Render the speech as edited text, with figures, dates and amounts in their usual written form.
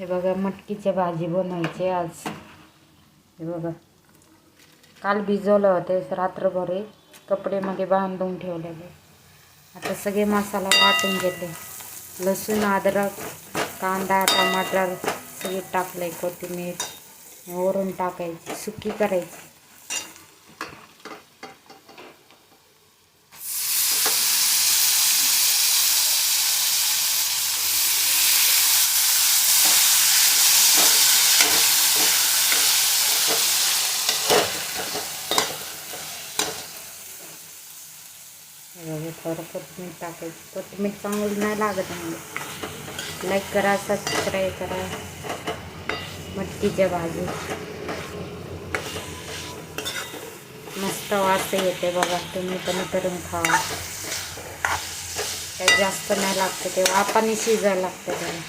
हे बघा मटकीची भाजी बनवायची आज. हे बघा काल भिजवलं होते रात्रभर, कपड्यामध्ये बांधून ठेवलेले. आता सगळे मसाला वाटून घेतले. लसूण, अद्रक, कांदा, टमाटर सगळे टाकले. कोथिंबीर वरून टाकायची, सुकी करायची. थोडं कोथिंबीर टाकायची. कोथिंबीर चांगली नाही लागत म्हणजे. लाईक करा, सबस्क्राईब करा. मटकीच्या भाजी मस्त वास येते बघा. तुम्ही पण करून खावा. काही जास्त नाही लागतं, ते वाफाने शिजायला लागतं त्याला.